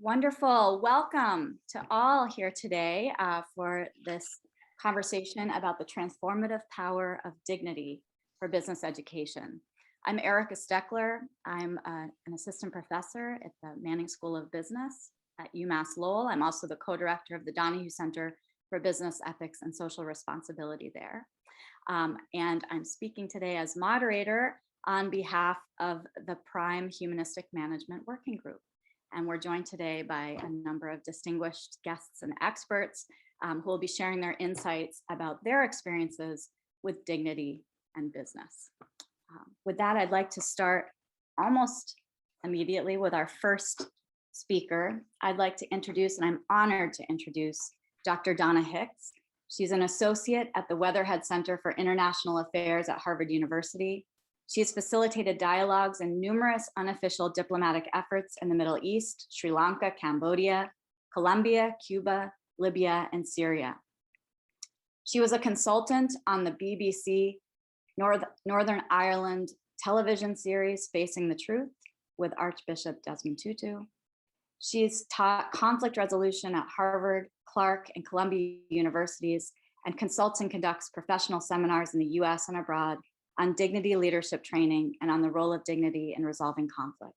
Wonderful. Welcome to all here today for this conversation about the transformative power of dignity for business education. I'm Erica Steckler. I'm an assistant professor at the Manning School of Business at UMass Lowell. I'm also the co-director of the Donna Hicks Center for Business Ethics and Social Responsibility there. And I'm speaking today as moderator on behalf of the Prime Humanistic Management Working Group. And we're joined today by a number of distinguished guests and experts who will be sharing their insights about their experiences with dignity and business. With that, I'd like to start almost immediately with our first speaker. I'd like to introduce, and I'm honored to introduce, Dr. Donna Hicks. She's an associate at the Weatherhead Center for International Affairs at Harvard University. She has facilitated dialogues in numerous unofficial diplomatic efforts in the Middle East, Sri Lanka, Cambodia, Colombia, Cuba, Libya, and Syria. She was a consultant on the BBC Northern Ireland television series, Facing the Truth, with Archbishop Desmond Tutu. She's taught conflict resolution at Harvard, Clark, and Columbia universities, and consults and conducts professional seminars in the US and abroad on dignity leadership training and on the role of dignity in resolving conflict.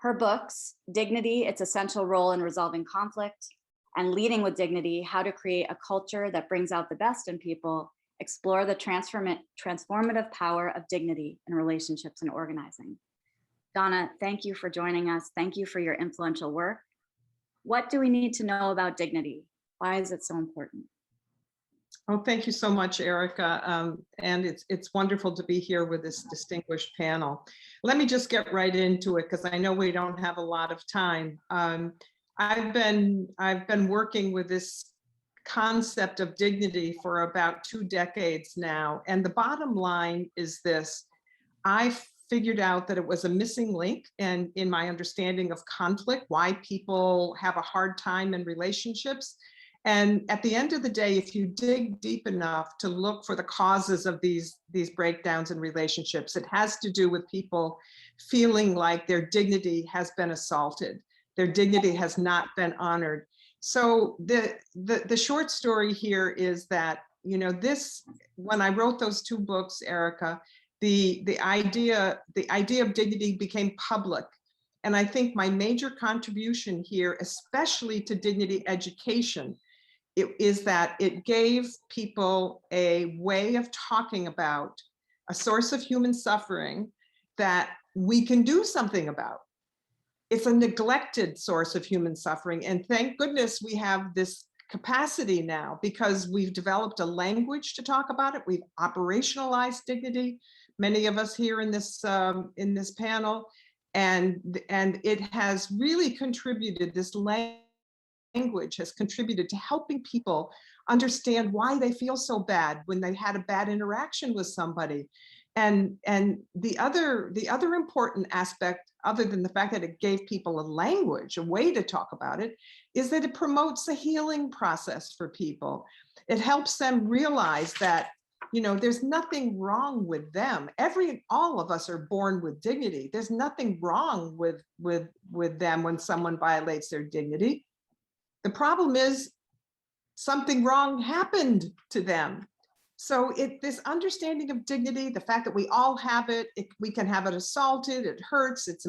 Her books, Dignity, Its Essential Role in Resolving Conflict, and Leading with Dignity, How to Create a Culture That Brings Out the Best in People, explore the transformative power of dignity in relationships and organizing. Donna, thank you for joining us. Thank you for your influential work. What do we need to know about dignity? Why is it so important? Oh, thank you so much, Erica. And it's wonderful to be here with this distinguished panel. Let me just get right into it because I know we don't have a lot of time. I've been working with this concept of dignity for about 2 decades now. And the bottom line is this: I figured out that it was a missing link in my understanding of conflict, why people have a hard time in relationships. And at the end of the day, if you dig deep enough to look for the causes of these breakdowns in relationships, it has to do with people feeling like their dignity has been assaulted, their dignity has not been honored. So the short story here is that, you know, when I wrote those 2 books, Erica, the idea of dignity became public. And I think my major contribution here, especially to dignity education, is that it gave people a way of talking about a source of human suffering that we can do something about. It's a neglected source of human suffering. And thank goodness we have this capacity now because we've developed a language to talk about it. We've operationalized dignity, many of us here in this panel, and it has really contributed, this language has contributed to helping people understand why they feel so bad when they had a bad interaction with somebody. And the other important aspect, other than the fact that it gave people a language, a way to talk about it, is that it promotes a healing process for people. It helps them realize that, you know, there's nothing wrong with them. All of us are born with dignity. There's nothing wrong with them when someone violates their dignity. The problem is something wrong happened to them. So this understanding of dignity, the fact that we all have it, we can have it assaulted, it hurts, it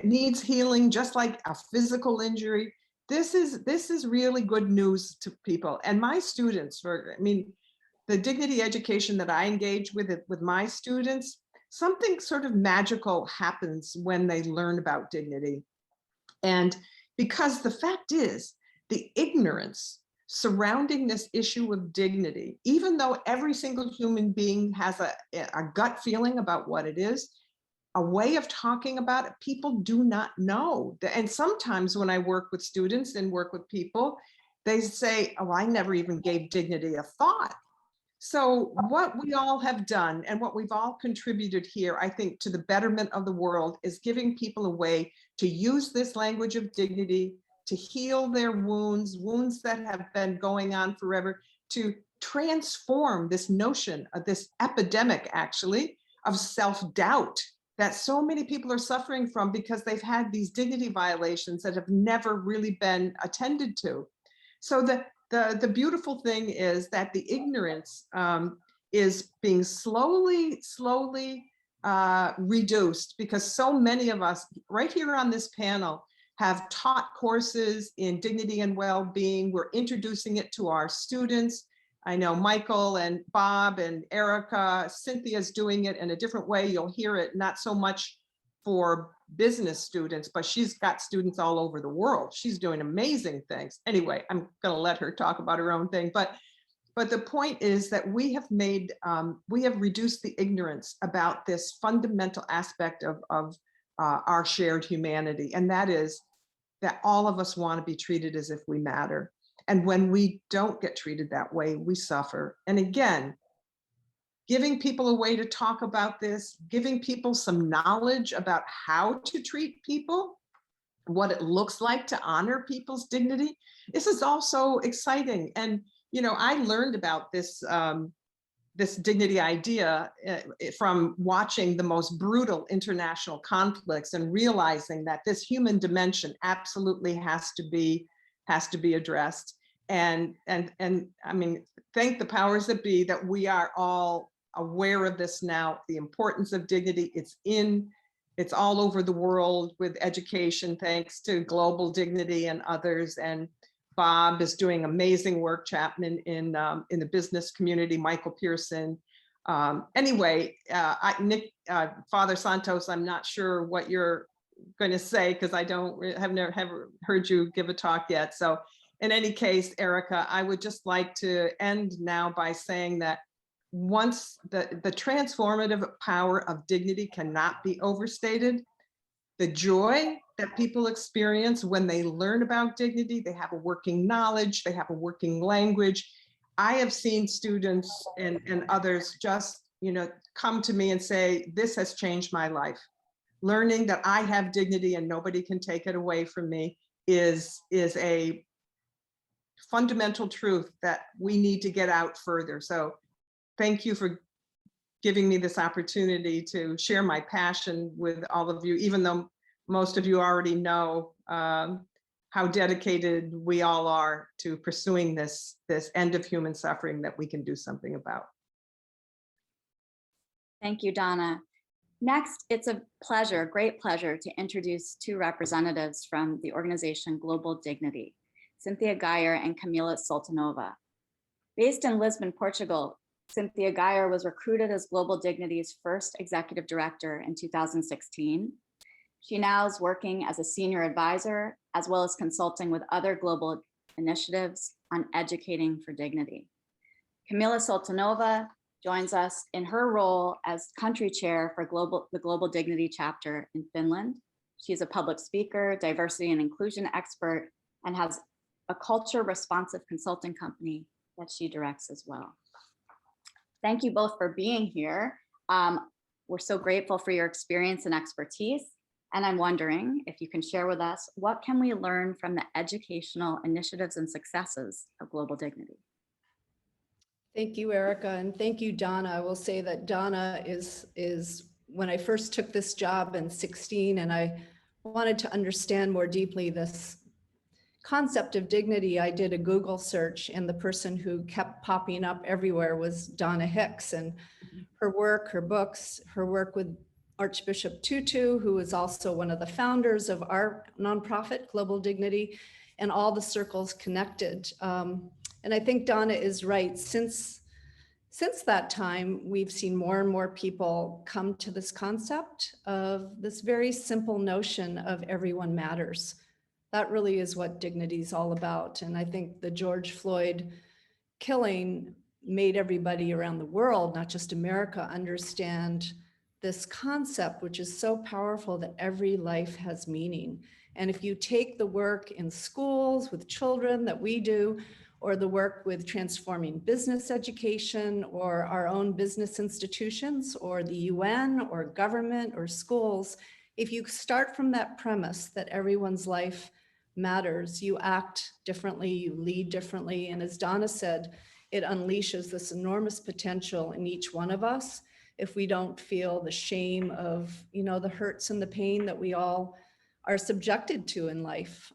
needs healing, just like a physical injury. This is really good news to people. And my students, the dignity education that I engage with my students, something sort of magical happens when they learn about dignity. And because the fact is, the ignorance surrounding this issue of dignity, even though every single human being has a gut feeling about what it is, a way of talking about it, people do not know. And sometimes when I work with students and work with people, they say, oh, I never even gave dignity a thought. So what we all have done and what we've all contributed here, I think, to the betterment of the world is giving people a way to use this language of dignity, to heal their wounds that have been going on forever, to transform this notion of this epidemic, actually, of self-doubt that so many people are suffering from because they've had these dignity violations that have never really been attended to. So the beautiful thing is that the ignorance is being slowly reduced, because so many of us right here on this panel have taught courses in dignity and well-being. We're introducing it to our students. I know Michael and Bob and Erica, Cynthia's doing it in a different way. You'll hear it not so much for business students, but she's got students all over the world. She's doing amazing things. Anyway, I'm going to let her talk about her own thing. But the point is that we have reduced the ignorance about this fundamental aspect of our shared humanity. And that is that all of us want to be treated as if we matter. And when we don't get treated that way, we suffer. And again, giving people a way to talk about this, giving people some knowledge about how to treat people, what it looks like to honor people's dignity. This is also exciting. And, you know, I learned about this, this dignity idea from watching the most brutal international conflicts and realizing that this human dimension absolutely has to be addressed. And I mean, thank the powers that be that we are all aware of this now, the importance of dignity. It's all over the world with education, thanks to Global Dignity and others. And Bob is doing amazing work, Chapman, in the business community, Michael Pearson. Anyway, Nick, Father Santos, I'm not sure what you're going to say because I have never heard you give a talk yet. So in any case, Erica, I would just like to end now by saying that once the transformative power of dignity cannot be overstated. The joy that people experience when they learn about dignity, they have a working knowledge, they have a working language. I have seen students and others just, you know, come to me and say, this has changed my life. Learning that I have dignity and nobody can take it away from me is a fundamental truth that we need to get out further. So thank you for giving me this opportunity to share my passion with all of you, even though most of you already know how dedicated we all are to pursuing this end of human suffering that we can do something about. Thank you, Donna. Next, it's a pleasure, great pleasure, to introduce two representatives from the organization Global Dignity, Cynthia Geyer and Camila Sultanova. Based in Lisbon, Portugal, Cynthia Geyer was recruited as Global Dignity's first executive director in 2016. She now is working as a senior advisor, as well as consulting with other global initiatives on educating for dignity. Camila Sultanova joins us in her role as country chair for the Global Dignity Chapter in Finland. She's a public speaker, diversity and inclusion expert, and has a culture responsive consulting company that she directs as well. Thank you both for being here. We're so grateful for your experience and expertise. And I'm wondering if you can share with us, what can we learn from the educational initiatives and successes of Global Dignity? Thank you, Erica, and thank you, Donna. I will say that Donna is when I first took this job in 2016, and I wanted to understand more deeply this concept of dignity, I did a Google search, and the person who kept popping up everywhere was Donna Hicks, and her work, her books, her work with Archbishop Tutu, who is also one of the founders of our nonprofit, Global Dignity, and all the circles connected. And I think Donna is right. Since that time, we've seen more and more people come to this concept of this very simple notion of everyone matters. That really is what dignity is all about. And I think the George Floyd killing made everybody around the world, not just America, understand this concept, which is so powerful, that every life has meaning. And if you take the work in schools with children that we do, or the work with transforming business education, or our own business institutions, or the UN, or government, or schools, if you start from that premise that everyone's life matters, you act differently, you lead differently. And as Donna said, it unleashes this enormous potential in each one of us. if we don't feel the shame of, the hurts and the pain that we all are subjected to in life.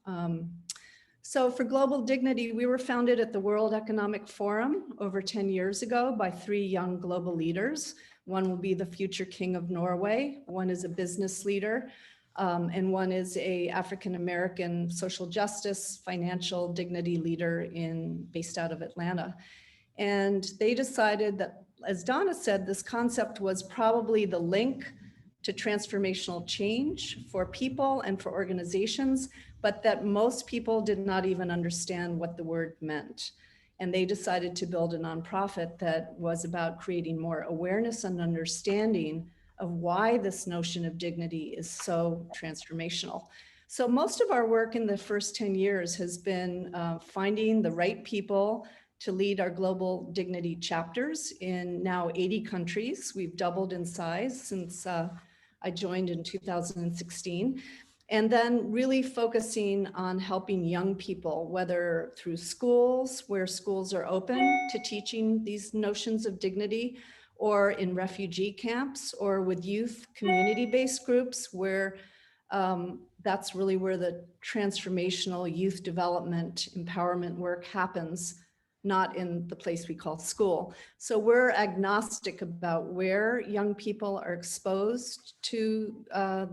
So for Global Dignity, we were founded at the World Economic Forum over 10 years ago by 3 young global leaders. One will be the future King of Norway, one is a business leader, and one is a African-American social justice, financial dignity leader based out of Atlanta. And they decided that, as Donna said, this concept was probably the link to transformational change for people and for organizations, but that most people did not even understand what the word meant. And they decided to build a nonprofit that was about creating more awareness and understanding of why this notion of dignity is so transformational. So most of our work in the first 10 years has been finding the right people to lead our Global Dignity chapters in now 80 countries. We've doubled in size since I joined in 2016. And then really focusing on helping young people, whether through schools, where schools are open to teaching these notions of dignity, or in refugee camps, or with youth community-based groups, where that's really where the transformational youth development empowerment work happens, not in the place we call school. So we're agnostic about where young people are exposed to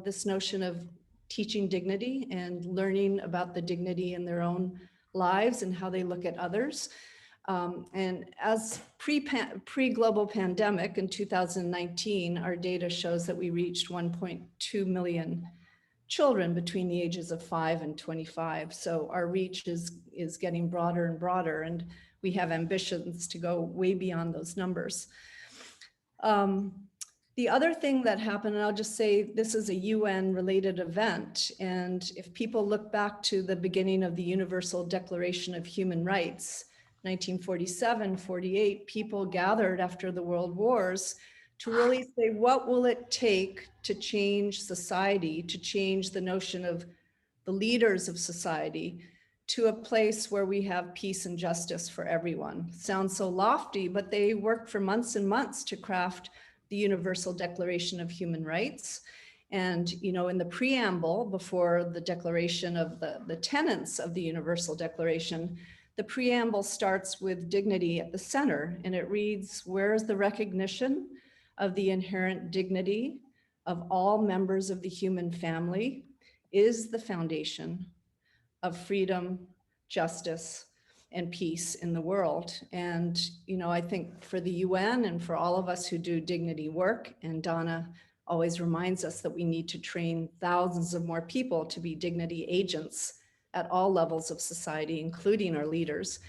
this notion of teaching dignity and learning about the dignity in their own lives and how they look at others. And as pre-global pandemic in 2019, our data shows that we reached 1.2 million children between the ages of 5 and 25. So our reach is getting broader and broader, and we have ambitions to go way beyond those numbers. The other thing that happened, and I'll just say this is a UN related event, and if people look back to the beginning of the Universal Declaration of Human Rights, 1947, 48, people gathered after the World Wars to really say, what will it take to change society, to change the notion of the leaders of society to a place where we have peace and justice for everyone. Sounds so lofty, but they worked for months and months to craft the Universal Declaration of Human Rights. And, in the preamble before the declaration of the tenets of the Universal Declaration, the preamble starts with dignity at the center, and it reads, "Where is the recognition of the inherent dignity of all members of the human family is the foundation of freedom, justice, and peace in the world." And, I think for the UN and for all of us who do dignity work, and Donna always reminds us that we need to train thousands of more people to be dignity agents at all levels of society, including our leaders.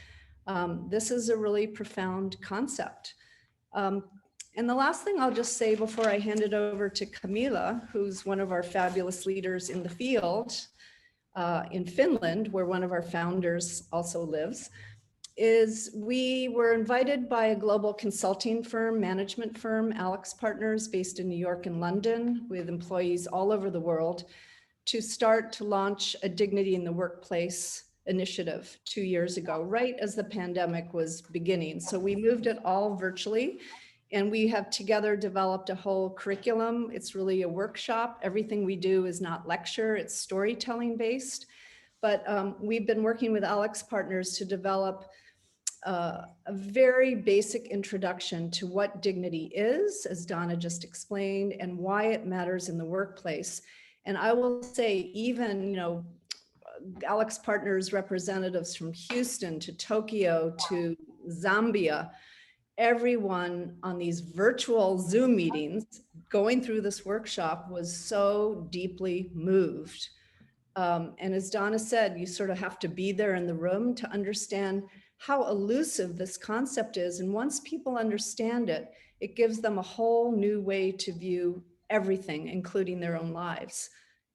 This is a really profound concept. And the last thing I'll just say before I hand it over to Camilla, who's one of our fabulous leaders in the field in Finland, where one of our founders also lives, is we were invited by a global consulting firm, management firm, Alex Partners, based in New York and London, with employees all over the world, to start to launch a Dignity in the Workplace initiative 2 years ago, right as the pandemic was beginning. So we moved it all virtually, and we have together developed a whole curriculum. It's really a workshop. Everything we do is not lecture, it's storytelling based. But we've been working with Alex Partners to develop a very basic introduction to what dignity is, as Donna just explained, and why it matters in the workplace. And I will say, even, Alex Partners representatives from Houston to Tokyo to Zambia, everyone on these virtual Zoom meetings going through this workshop was so deeply moved. And as Donna said, you sort of have to be there in the room to understand how elusive this concept is. And once people understand it, it gives them a whole new way to view everything, including their own lives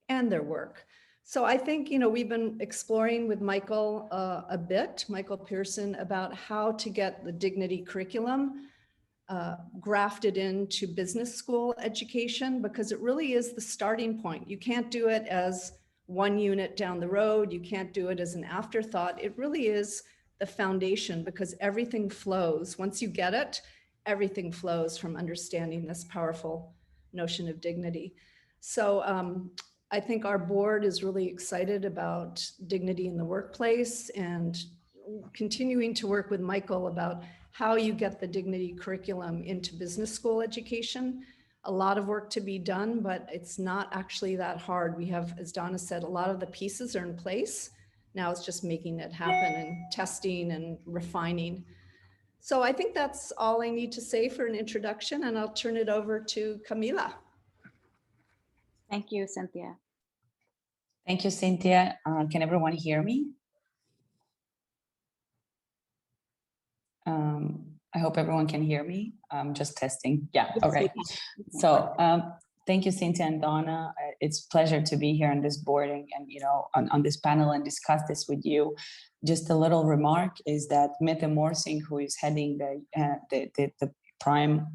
and their work. So I think, we've been exploring with Michael Michael Pearson, about how to get the dignity curriculum grafted into business school education, because it really is the starting point. You can't do it as one unit down the road. You can't do it as an afterthought. It really is the foundation, because everything flows. Once you get it, everything flows from understanding this powerful notion of dignity. So I think our board is really excited about dignity in the workplace and continuing to work with Michael about how you get the dignity curriculum into business school education. A lot of work to be done, but it's not actually that hard. We have, as Donna said, a lot of the pieces are in place. Now it's just making it happen and testing and refining. So I think that's all I need to say for an introduction, and I'll turn it over to Camila. Thank you, Cynthia. Thank you, Cynthia. Can everyone hear me? I hope everyone can hear me. I'm just testing. Yeah, okay. So thank you, Cynthia and Donna. It's a pleasure to be here on this board and you know, on this panel and discuss this with you. Just a little remark is that Mette Morsing, who is heading the Prime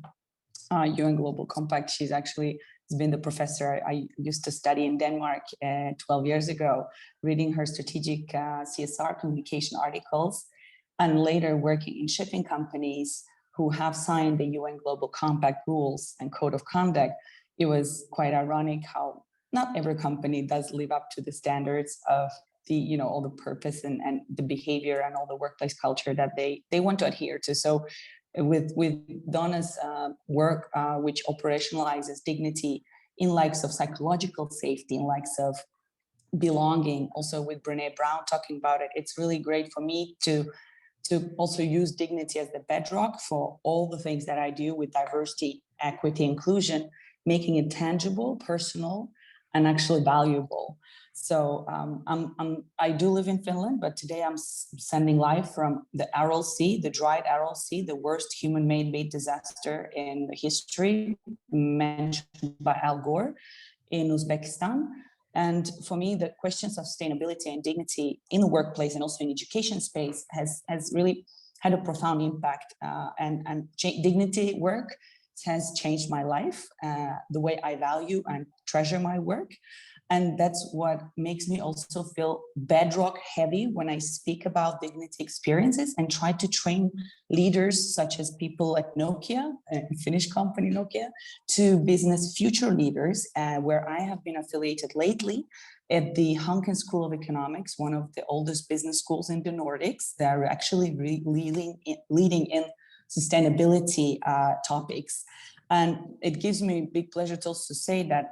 UN Global Compact, she's actually has been the professor I used to study in Denmark 12 years ago, reading her strategic CSR communication articles, and later working in shipping companies who have signed the UN Global Compact rules and code of conduct. It was quite ironic how not every company does live up to the standards of the, you know, all the purpose and the behavior and all the workplace culture that they want to adhere to. So with Donna's work, which operationalizes dignity in likes of psychological safety, in likes of belonging, also with Brene Brown talking about it, it's really great for me to also use dignity as the bedrock for all the things that I do with diversity, equity, inclusion, making it tangible, personal, and actually valuable. So I do live in Finland, but today I'm sending live from the Aral Sea, the dried Aral Sea, the worst human-made disaster in the history, mentioned by Al Gore in Uzbekistan. And for me, the questions of sustainability and dignity in the workplace and also in education space has really had a profound impact. And dignity work has changed my life, the way I value and treasure my work. And that's what makes me also feel bedrock heavy when I speak about dignity experiences and try to train leaders such as people like Nokia, a Finnish company Nokia, to business future leaders, where I have been affiliated lately at the Hanken School of Economics, one of the oldest business schools in the Nordics. They're actually leading in sustainability topics. And it gives me big pleasure to also say that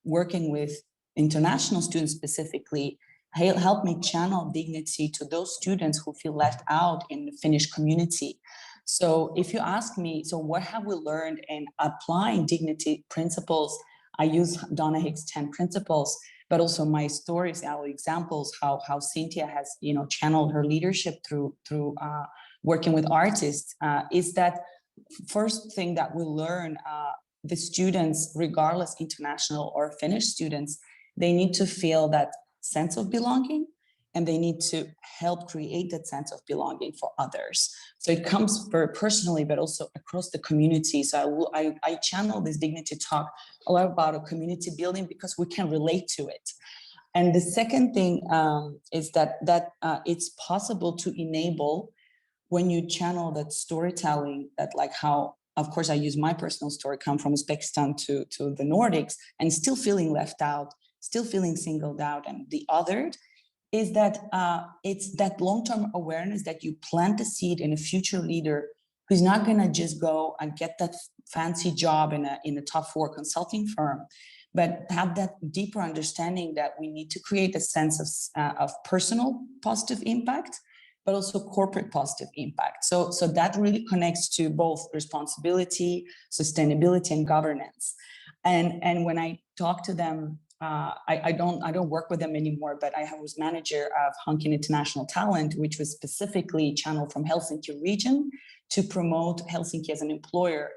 working with international students specifically help me channel dignity to those students who feel left out in the Finnish community. So if you ask me, so what have we learned in applying dignity principles? I use Donna Hicks' 10 principles, but also my stories, our examples, how Cynthia has, you know, channeled her leadership through working with artists, is that first thing that we learn, the students, regardless international or Finnish students, they need to feel that sense of belonging, and they need to help create that sense of belonging for others. So it comes very personally, but also across the community. So I channel this dignity talk a lot about a community building because we can relate to it. And the second thing is that it's possible to enable when you channel that storytelling, that like how, of course, I use my personal story, come from Uzbekistan to the Nordics, and still feeling left out, still feeling singled out and the othered, is that it's that long-term awareness that you plant the seed in a future leader who's not going to just go and get that fancy job in a top 4 consulting firm, but have that deeper understanding that we need to create a sense of personal positive impact, but also corporate positive impact. So that really connects to both responsibility, sustainability, and governance. And when I talk to them, I don't work with them anymore, but I was manager of Hanken International Talent, which was specifically channeled from Helsinki region to promote Helsinki as an employer.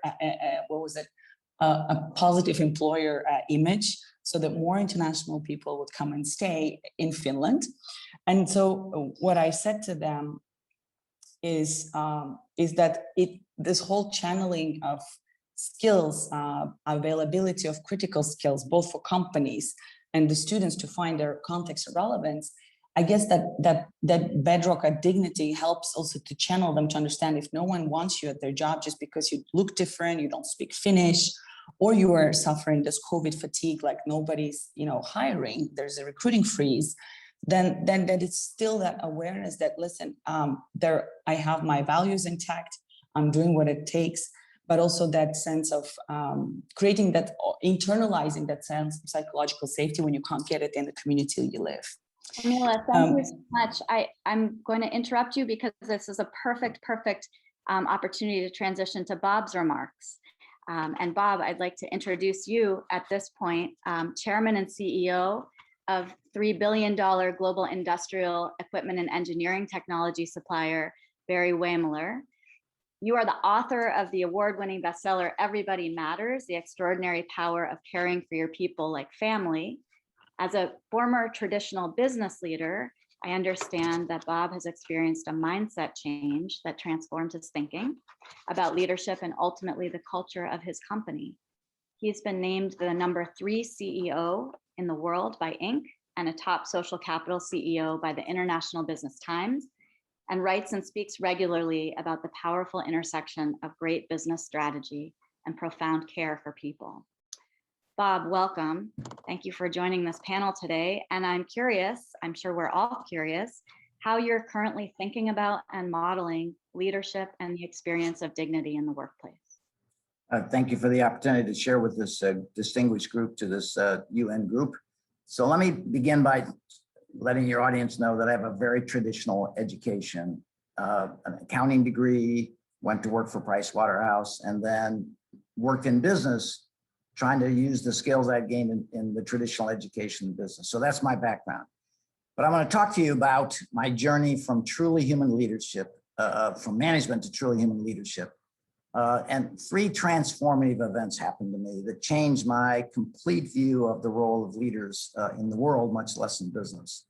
A positive employer image, so that more international people would come and stay in Finland. And so what I said to them is that this whole channeling of skills, availability of critical skills, both for companies and the students to find their context of relevance, I guess that bedrock of dignity helps also to channel them to understand if no one wants you at their job just because you look different, you don't speak Finnish, or you are suffering this COVID fatigue, like nobody's, hiring, there's a recruiting freeze, then that it's still that awareness that, listen, I have my values intact, I'm doing what it takes, but also that sense of creating that, internalizing that sense of psychological safety when you can't get it in the community you live. Camila, thank you so much. I'm going to interrupt you because this is a perfect opportunity to transition to Bob's remarks. And Bob, I'd like to introduce you at this point, Chairman and CEO of $3 billion global industrial equipment and engineering technology supplier, Weimler. You are the author of the award-winning bestseller, Everybody Matters, The Extraordinary Power of Caring for Your People Like Family. As a former traditional business leader, I understand that Bob has experienced a mindset change that transformed his thinking about leadership and ultimately the culture of his company. He's been named the #3 CEO in the world by Inc. and a top social capital CEO by the International Business Times, and writes and speaks regularly about the powerful intersection of great business strategy and profound care for people. Bob, welcome. Thank you for joining this panel today. And I'm curious, I'm sure we're all curious, how you're currently thinking about and modeling leadership and the experience of dignity in the workplace. Thank you for the opportunity to share with this distinguished group, to this UN group. So let me begin by letting your audience know that I have a very traditional education, an accounting degree, went to work for Pricewaterhouse, and then worked in business trying to use the skills I've gained in the traditional education business. So that's my background. But I want to talk to you about my journey from truly human leadership, from management to truly human leadership. And 3 transformative events happened to me that changed my complete view of the role of leaders in the world, much less in business.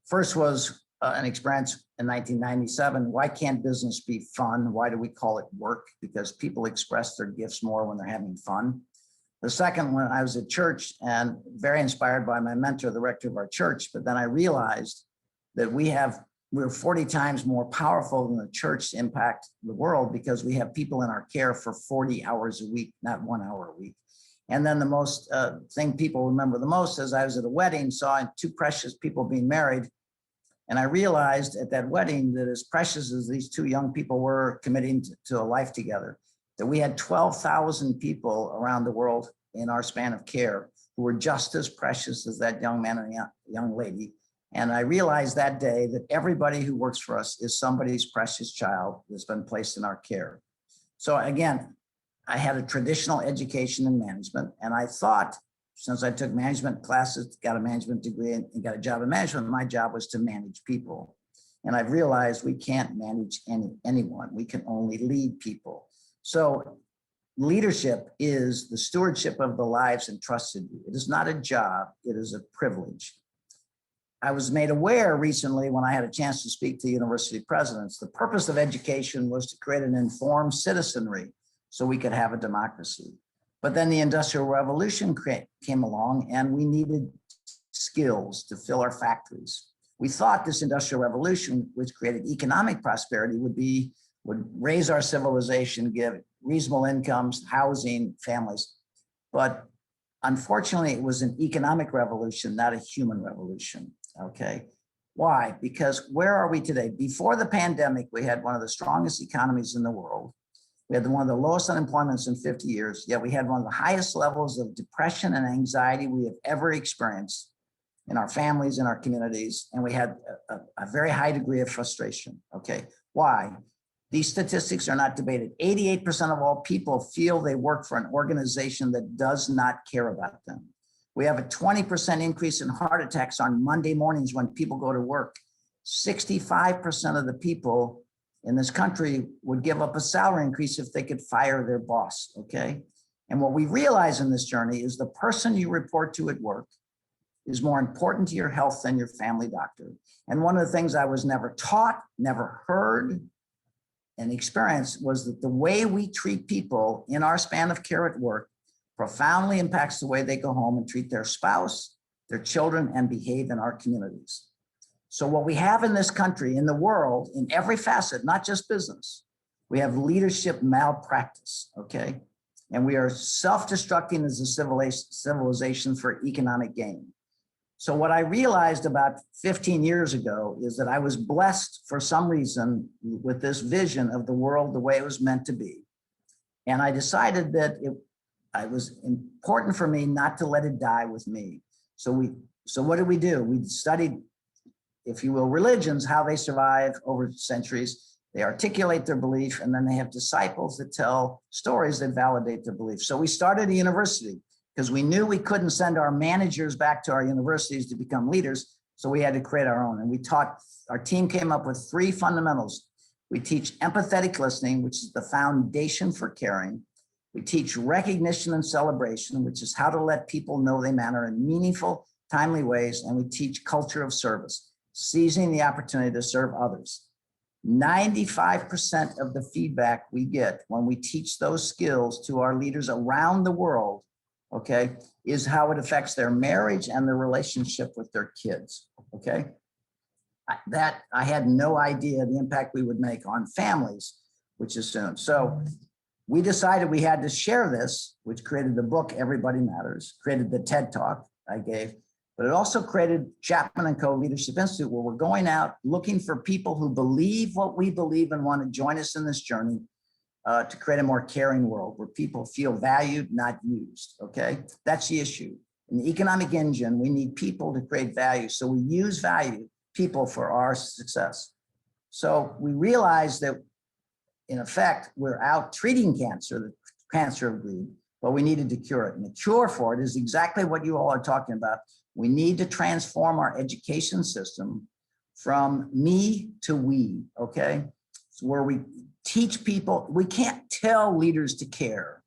First was an experience in 1997. Why can't business be fun? Why do we call it work? Because people express their gifts more when they're having fun. The second one, I was at church and very inspired by my mentor, the rector of our church. But then I realized that we're 40 times more powerful than the church to impact the world because we have people in our care for 40 hours a week, not 1 hour a week. And then the most thing people remember the most is I was at a wedding, saw 2 precious people being married. And I realized at that wedding that as precious as these 2 young people were committing to a life together, that we had 12,000 people around the world in our span of care who were just as precious as that young man and young lady. And I realized that day that everybody who works for us is somebody's precious child that's been placed in our care. So again, I had a traditional education in management, and I thought, since I took management classes, got a management degree, and got a job in management, my job was to manage people. And I've realized we can't manage anyone. We can only lead people. So leadership is the stewardship of the lives entrusted you. It is not a job, it is a privilege. I was made aware recently when I had a chance to speak to university presidents, the purpose of education was to create an informed citizenry so we could have a democracy. But then the Industrial Revolution came along and we needed skills to fill our factories. We thought this Industrial Revolution, which created economic prosperity, would raise our civilization, give reasonable incomes, housing, families. But unfortunately, it was an economic revolution, not a human revolution, okay? Why? Because where are we today? Before the pandemic, we had one of the strongest economies in the world. We had one of the lowest unemployments in 50 years, yet we had one of the highest levels of depression and anxiety we have ever experienced in our families, in our communities, and we had a very high degree of frustration, okay? Why? These statistics are not debated. 88% of all people feel they work for an organization that does not care about them. We have a 20% increase in heart attacks on Monday mornings when people go to work. 65% of the people in this country would give up a salary increase if they could fire their boss, okay? And what we realize in this journey is the person you report to at work is more important to your health than your family doctor. And one of the things I was never taught, never heard, and experienced was that the way we treat people in our span of care at work profoundly impacts the way they go home and treat their spouse, their children, and behave in our communities. So what we have in this country, in the world, in every facet, not just business, we have leadership malpractice, okay? And we are self-destructing as a civilization for economic gain. So what I realized about 15 years ago is that I was blessed for some reason with this vision of the world the way it was meant to be. And I decided that it was important for me not to let it die with me. So what did we do? We studied, if you will, religions, how they survive over centuries. They articulate their belief, and then they have disciples that tell stories that validate their belief. So we started a university because we knew we couldn't send our managers back to our universities to become leaders. So we had to create our own. And we taught, our team came up with 3 fundamentals. We teach empathetic listening, which is the foundation for caring. We teach recognition and celebration, which is how to let people know they matter in meaningful, timely ways. And we teach culture of service, seizing the opportunity to serve others. 95% of the feedback we get when we teach those skills to our leaders around the world, okay, is how it affects their marriage and their relationship with their kids, okay? I had no idea the impact we would make on families, which is soon. So we decided we had to share this, which created the book, Everybody Matters, created the TED Talk I gave, but it also created Chapman & Co. Leadership Institute, where we're going out looking for people who believe what we believe and want to join us in this journey to create a more caring world where people feel valued, not used, okay? That's the issue. In the economic engine, we need people to create value. So we use value, people, for our success. So we realized that, in effect, we're out treating cancer, the cancer of greed, but we needed to cure it. And the cure for it is exactly what you all are talking about. We need to transform our education system from me to we, okay? So where we teach people, we can't tell leaders to care.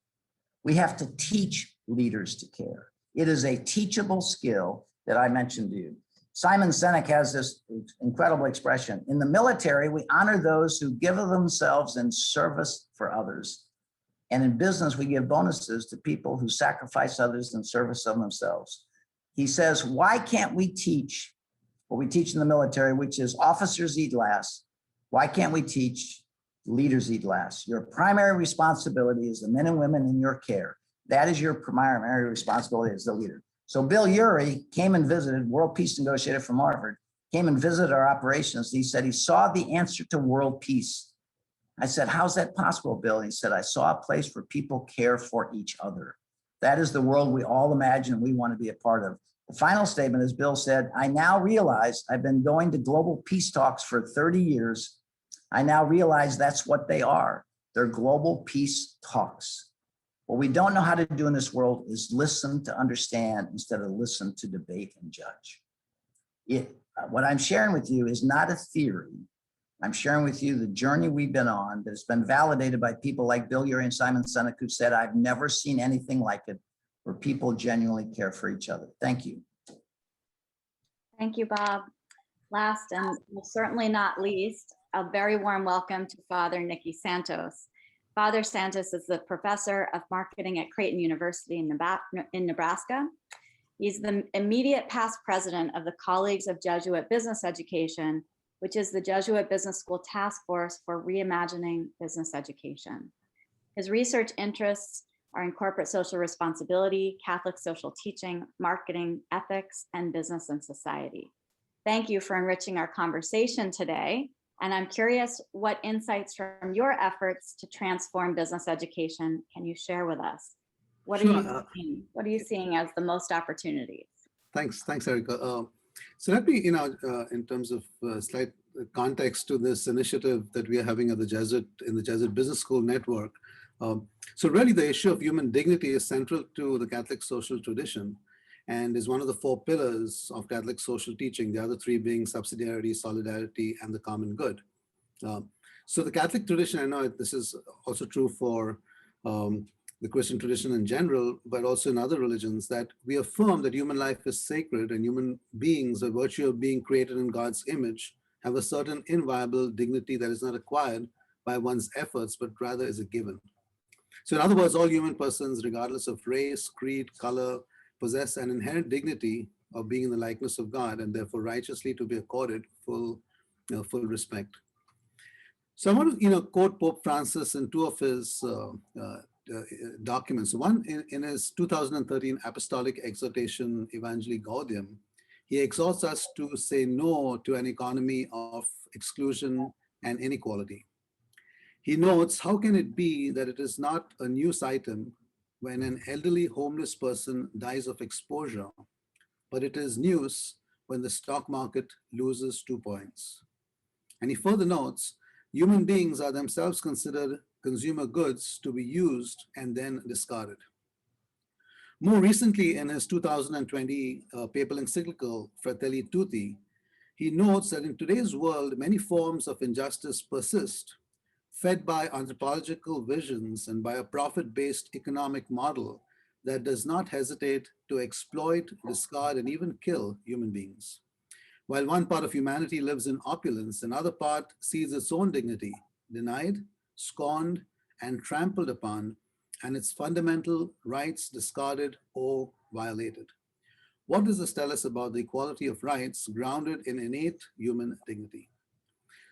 We have to teach leaders to care. It is a teachable skill that I mentioned to you. Simon Sinek has this incredible expression. In the military, we honor those who give of themselves in service for others. And in business, we give bonuses to people who sacrifice others in service of themselves. He says, why can't we teach what we teach in the military, which is officers eat last? Why can't we teach leaders eat last? Your primary responsibility is the men and women in your care. That is your primary responsibility as the leader. So Bill Urey came and visited, world peace negotiator from Harvard, came and visited our operations. He said he saw the answer to world peace. I said, how's that possible, Bill? He said, I saw a place where people care for each other. That is the world we all imagine we want to be a part of. The final statement, as Bill said, I now realize I've been going to global peace talks for 30 years. I now realize that's what they are. They're global peace talks. What we don't know how to do in this world is listen to understand instead of listen to debate and judge. What I'm sharing with you is not a theory. I'm sharing with you the journey we've been on that's been validated by people like Bill Urey and Simon Sinek, who said, I've never seen anything like it, where people genuinely care for each other. Thank you. Thank you, Bob. Last and certainly not least, a very warm welcome to Father Nikki Santos. Father Santos is the professor of marketing at Creighton University in Nebraska. He's the immediate past president of the Colleagues of Jesuit Business Education, which is the Jesuit Business School Task Force for Reimagining Business Education. His research interests are in corporate social responsibility, Catholic social teaching, marketing, ethics, and business and society. Thank you for enriching our conversation today. And I'm curious what insights from your efforts to transform business education can you share with us? What are you seeing? What are you seeing as the most opportunities? Thanks, Erica. So let me, in terms of slight context to this initiative that we are having at the Jesuit Business School Network. So really the issue of human dignity is central to the Catholic social tradition and is one of the 4 pillars of Catholic social teaching, the other 3 being subsidiarity, solidarity, and the common good. So the Catholic tradition, I know this is also true for the Christian tradition in general, but also in other religions, that we affirm that human life is sacred and human beings, by virtue of being created in God's image, have a certain inviolable dignity that is not acquired by one's efforts, but rather is a given. So in other words, all human persons, regardless of race, creed, color, possess an inherent dignity of being in the likeness of God, and therefore righteously to be accorded full respect. So I want to, quote Pope Francis in two of his documents. One in his 2013 Apostolic Exhortation Evangelii Gaudium, he exhorts us to say no to an economy of exclusion and inequality. He notes, how can it be that it is not a news item when an elderly homeless person dies of exposure, but it is news when the stock market loses 2 points? And he further notes, human beings are themselves considered consumer goods to be used and then discarded. More recently, in his 2020 papal encyclical Fratelli Tutti, he notes that in today's world, many forms of injustice persist, fed by anthropological visions and by a profit-based economic model that does not hesitate to exploit, discard, and even kill human beings. While one part of humanity lives in opulence, another part sees its own dignity denied, scorned, and trampled upon, and its fundamental rights discarded or violated. What does this tell us about the equality of rights grounded in innate human dignity?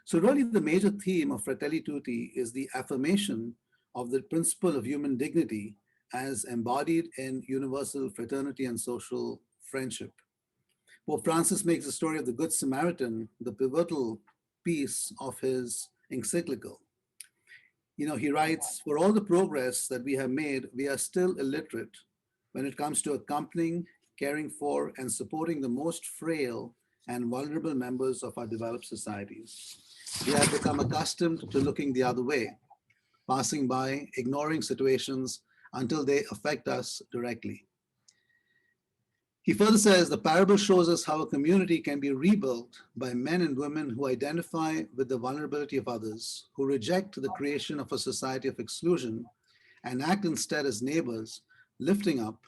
So really the major theme of Fratelli Tutti is the affirmation of the principle of human dignity as embodied in universal fraternity and social friendship. Pope Francis makes the story of the Good Samaritan the pivotal piece of his encyclical. He writes, for all the progress that we have made, we are still illiterate when it comes to accompanying, caring for, and supporting the most frail and vulnerable members of our developed societies. We have become accustomed to looking the other way, passing by, ignoring situations until they affect us directly. He further says, the parable shows us how a community can be rebuilt by men and women who identify with the vulnerability of others, who reject the creation of a society of exclusion and act instead as neighbors, lifting up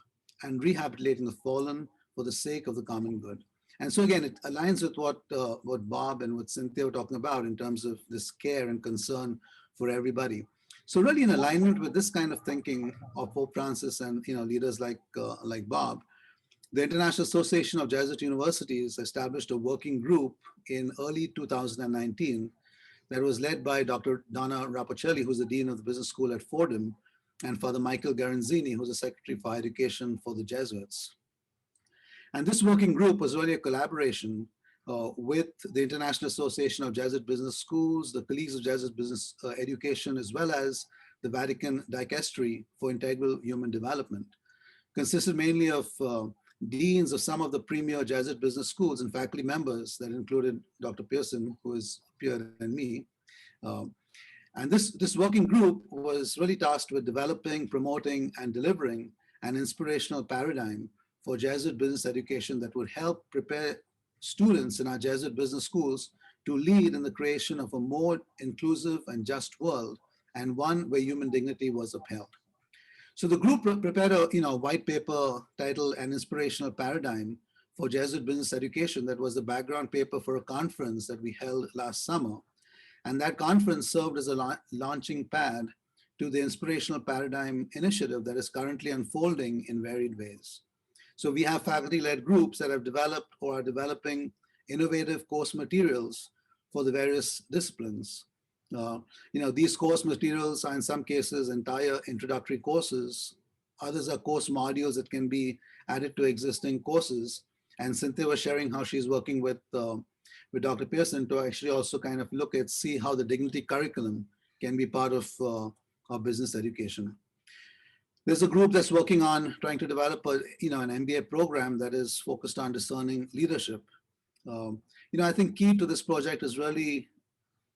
and rehabilitating the fallen for the sake of the common good. And so again, it aligns with what Bob and what Cynthia were talking about in terms of this care and concern for everybody. So really in alignment with this kind of thinking of Pope Francis and leaders like Bob, the International Association of Jesuit Universities established a working group in early 2019 that was led by Dr. Donna Hicks, who's the Dean of the Business School at Fordham, and Father Michael Garanzini, who's the Secretary for Education for the Jesuits. And this working group was really a collaboration with the International Association of Jesuit Business Schools, the Colleagues of Jesuit Business Education, as well as the Vatican Dicastery for Integral Human Development. Consisted mainly of deans of some of the premier Jesuit business schools and faculty members that included Dr. Pearson, who is Pierre and me. And this working group was really tasked with developing, promoting, and delivering an inspirational paradigm for Jesuit business education that would help prepare students in our Jesuit business schools to lead in the creation of a more inclusive and just world, and one where human dignity was upheld. So the group prepared a white paper titled An Inspirational Paradigm for Jesuit Business Education that was the background paper for a conference that we held last summer. And that conference served as a launching pad to the Inspirational Paradigm initiative that is currently unfolding in varied ways. So we have faculty-led groups that have developed or are developing innovative course materials for the various disciplines. These course materials are in some cases entire introductory courses. Others are course modules that can be added to existing courses. And Cynthia was sharing how she's working with Dr. Pearson to actually also kind of see how the dignity curriculum can be part of our business education. There's a group that's working on trying to develop an MBA program that is focused on discerning leadership. I think key to this project is really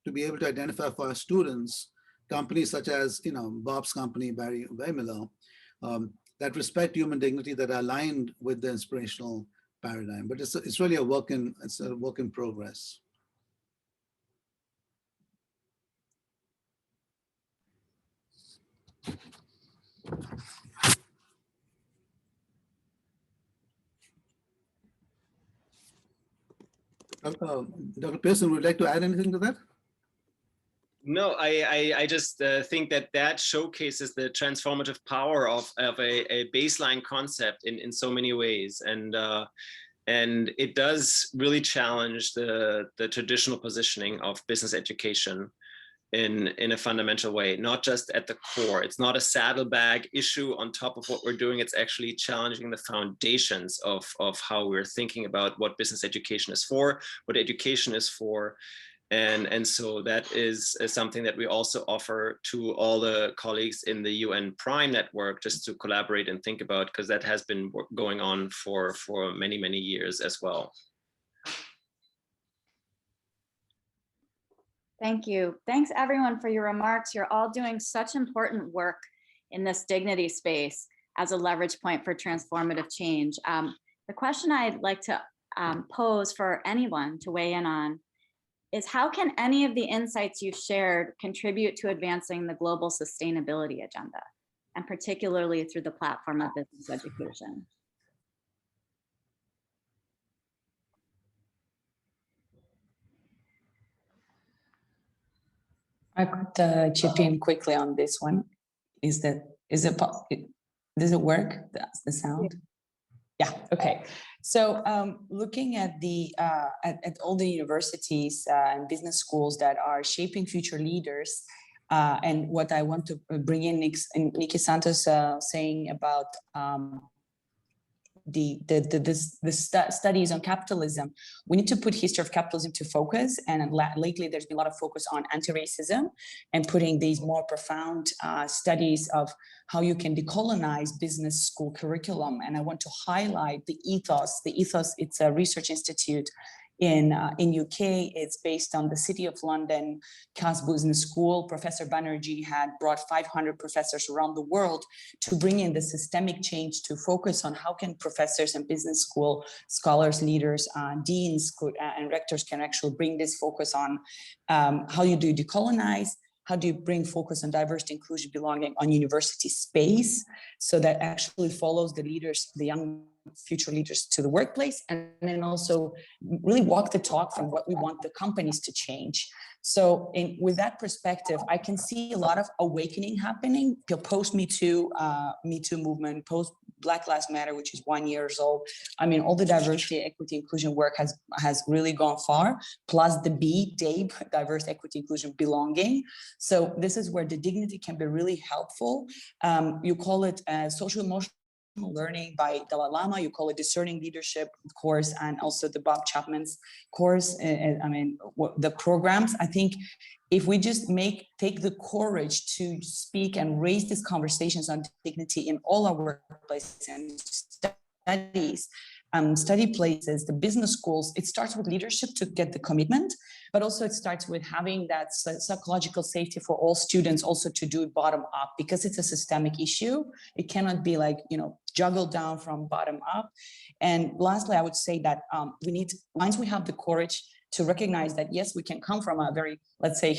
to be able to identify for our students companies such as Bob's company, Barry Weimler, that respect human dignity, that are aligned with the inspirational paradigm. But it's really a work in progress. Dr. Pearson, would you like to add anything to that? No, I just think that showcases the transformative power of a baseline concept in so many ways. And And it does really challenge the traditional positioning of business education in a fundamental way, not just at the core. It's not a saddlebag issue on top of what we're doing. It's actually challenging the foundations of how we're thinking about what business education is for, what education is for. And so that is something that we also offer to all the colleagues in the UN Prime Network, just to collaborate and think about, because that has been going on for many, many years as well. Thank you. Thanks everyone for your remarks. You're all doing such important work in this dignity space as a leverage point for transformative change. The question I'd like to pose for anyone to weigh in on is, how can any of the insights you've shared contribute to advancing the global sustainability agenda, and particularly through the platform of business education? I could chip in quickly on this one. Does it work? That's the sound. Yeah. Okay. So looking at the at all the universities and business schools that are shaping future leaders, and what I want to bring in Nikki Santos saying about the studies on capitalism, we need to put history of capitalism to focus. And lately, there's been a lot of focus on anti-racism and putting these more profound studies of how you can decolonize business school curriculum. And I want to highlight the ethos. The ethos, it's a research institute in UK. It's based on the City of London Cass Business School. Professor Banerjee had brought 500 professors around the world to bring in the systemic change, to focus on how can professors and business school scholars, leaders, deans and rectors can actually bring this focus on how you do decolonize, how do you bring focus on diversity, inclusion, belonging on university space, so that actually follows the leaders, the young future leaders to the workplace, and then also really walk the talk from what we want the companies to change. So with that perspective, I can see a lot of awakening happening, post Me Too movement, post Black Lives Matter, which is 1 year old. I mean, all the diversity, equity, inclusion work has really gone far, plus the DABE, diverse, equity, inclusion, belonging. So this is where the dignity can be really helpful. You call it social emotional learning by Dalai Lama, you call it discerning leadership course, and also the Bob Chapman's course. I mean, the programs, I think if we just take the courage to speak and raise these conversations on dignity in all our workplaces and studies, study places, the business schools, it starts with leadership to get the commitment, but also it starts with having that psychological safety for all students also to do it bottom up, because it's a systemic issue. It cannot be like, juggled down from bottom up. And lastly, I would say that we need, once we have the courage to recognize that, yes, we can come from a very, let's say,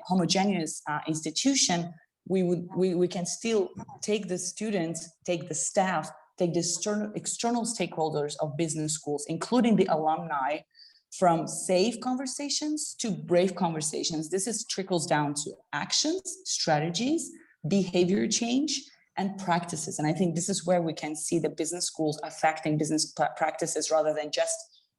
homogeneous institution, we can still take the students, take the staff, take the external stakeholders of business schools, including the alumni, from safe conversations to brave conversations. This trickles down to actions, strategies, behavior change, and practices. And I think this is where we can see the business schools affecting business practices rather than just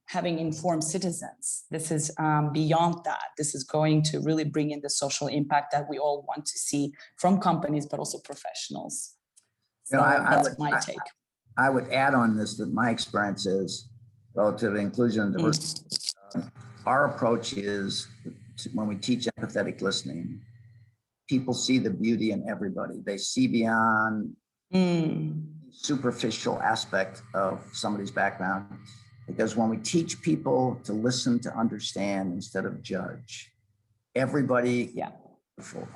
having informed citizens. This is beyond that. This is going to really bring in the social impact that we all want to see from companies, but also professionals. So that's my take. I would add on this that my experience is relative to inclusion and diversity. Our approach is when we teach empathetic listening, people see the beauty in everybody. They see beyond superficial aspect of somebody's background. Because when we teach people to listen, to understand instead of judge, everybody,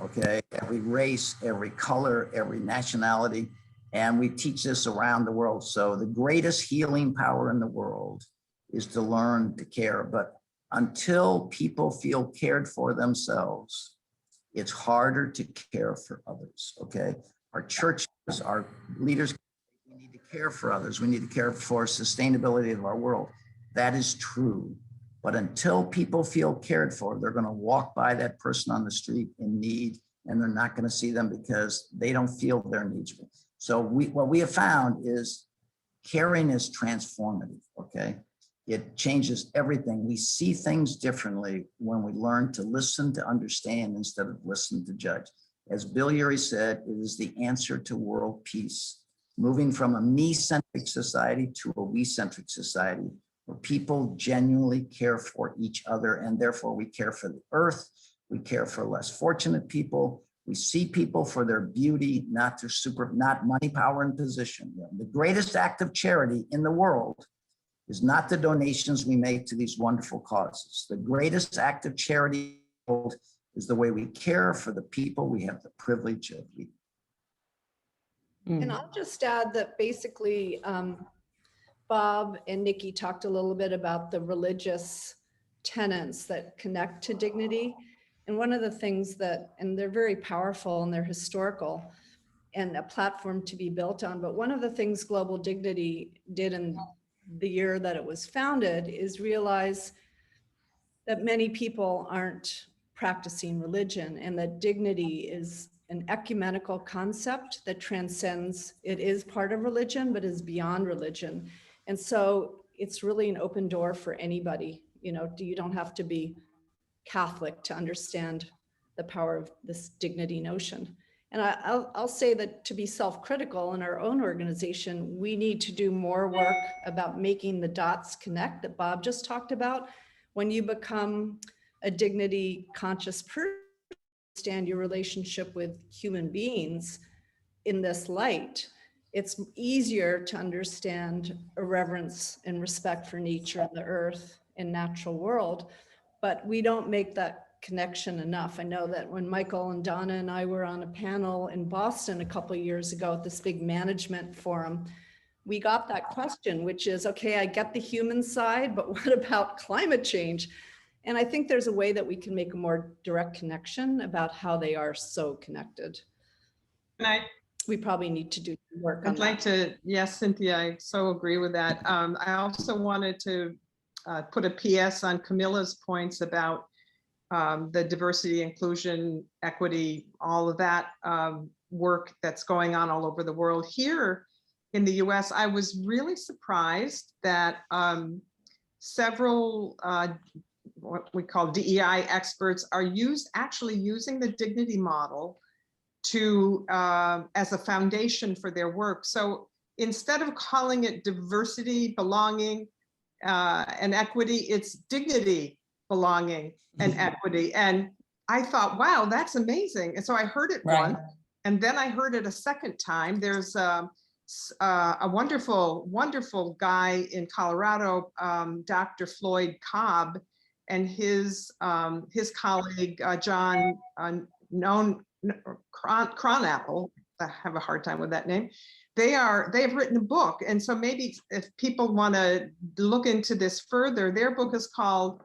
okay, every race, every color, every nationality, and we teach this around the world. So the greatest healing power in the world is to learn to care. But until people feel cared for themselves, it's harder to care for others, okay? Our churches, our leaders, we need to care for others. We need to care for sustainability of our world. That is true. But until people feel cared for, they're gonna walk by that person on the street in need, and they're not gonna see them because they don't feel their needs. So what we have found is Caring is transformative, okay? It changes everything. We see things differently when we learn to listen to understand instead of listen to judge. As Bill Urey said, it is the answer to world peace. Moving from a me-centric society to a we-centric society where people genuinely care for each other, and therefore we care for the earth, we care for less fortunate people, we see people for their beauty, not money, power, and position. The greatest act of charity in the world is not the donations we make to these wonderful causes. The greatest act of charity in the world is the way we care for the people we have the privilege of leading. And I'll just add that basically, Bob and Nikki talked a little bit about the religious tenets that connect to dignity. And one of the things that, and they're very powerful and they're historical and a platform to be built on, but one of the things Global Dignity did in the year that it was founded is realize that many people aren't practicing religion, and that dignity is an ecumenical concept that transcends, it is part of religion, but is beyond religion. And so it's really an open door for anybody. You know, you don't have to be Catholic to understand the power of this dignity notion. And I'll say that to be self-critical in our own organization, we need to do more work about making the dots connect that Bob just talked about. When you become a dignity conscious person, understand your relationship with human beings in this light, it's easier to understand a reverence and respect for nature and the earth and natural world, but we don't make that connection enough. I know that when Michael and Donna and I were on a panel in Boston a couple of years ago at this big management forum, we got that question, which is, okay, I get the human side, but what about climate change? And I think there's a way that we can make a more direct connection about how they are so connected. And we probably need to do work on I'd like to, yes, Cynthia, I so agree with that. I also wanted to put a PS on Camilla's points about the diversity, inclusion, equity, all of that work that's going on all over the world. Here in the US, I was really surprised that several what we call DEI experts are actually using the dignity model to as a foundation for their work. So instead of calling it diversity, belonging, and equity, it's dignity, belonging, and equity. And I thought, wow, that's amazing. And so I heard it once, and then I heard it a second time. There's a wonderful, wonderful guy in Colorado, Dr. Floyd Cobb, and his colleague, John Cronapple, I have a hard time with that name. They have written a book. And so maybe if people want to look into this further, their book is called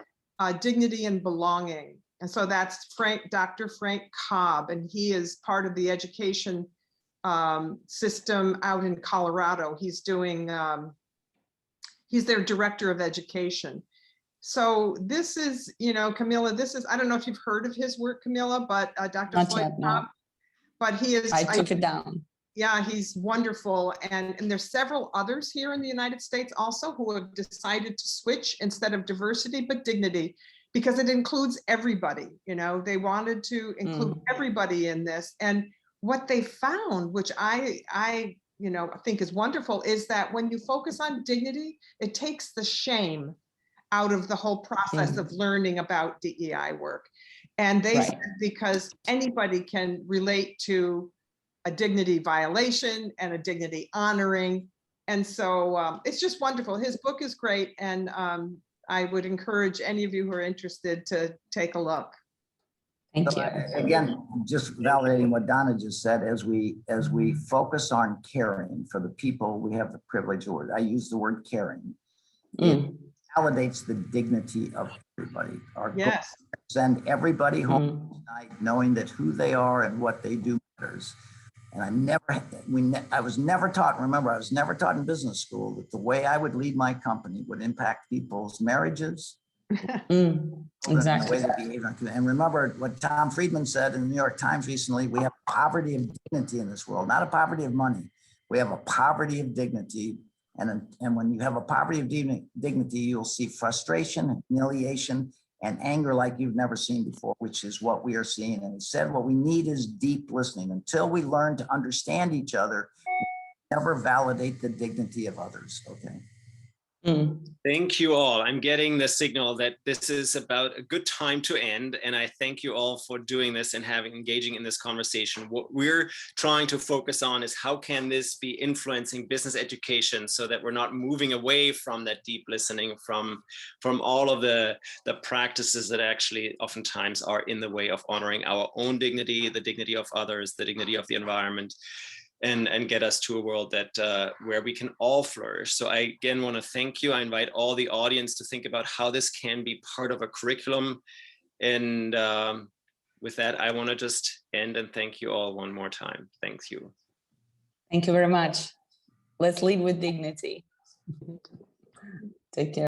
Dignity and Belonging. And so that's Dr. Frank Cobb, and he is part of the education system out in Colorado. He's doing, he's their director of education. So this is, you know, Camilla, this is, I don't know if you've heard of his work, Camilla, but Dr. Not Floyd yet, no. Cobb, but he is. I took it down. Yeah, he's wonderful. And there's several others here in the United States also who have decided to switch instead of diversity, but dignity, because it includes everybody. You know, they wanted to include everybody in this. And what they found, which I you know, think is wonderful, is that when you focus on dignity, it takes the shame out of the whole process of learning about DEI work. And they said because anybody can relate to a dignity violation and a dignity honoring. And so it's just wonderful. His book is great. And I would encourage any of you who are interested to take a look. Thank you. Again, just validating what Donna just said, as we focus on caring for the people we have the privilege of, I use the word caring, it validates the dignity of everybody. Our goal is to send everybody home tonight knowing that who they are and what they do matters. And I was never taught, remember, I was never taught in business school that the way I would lead my company would impact people's marriages. Exactly. And remember what Tom Friedman said in the New York Times recently, we have a poverty of dignity in this world, not a poverty of money. We have a poverty of dignity. And when you have a poverty of dignity, you'll see frustration, humiliation, and anger like you've never seen before, which is what we are seeing. And he said, what we need is deep listening. Until we learn to understand each other, never validate the dignity of others. Okay. Thank you all. I'm getting the signal that this is about a good time to end. And I thank you all for doing this and engaging in this conversation. What we're trying to focus on is how can this be influencing business education so that we're not moving away from that deep listening, from all of the practices that actually oftentimes are in the way of honoring our own dignity, the dignity of others, the dignity of the environment. And get us to a world that where we can all flourish. So I again want to thank you. I invite all the audience to think about how this can be part of a curriculum. And with that, I want to just end and thank you all one more time. Thank you. Thank you very much. Let's lead with dignity. Take care.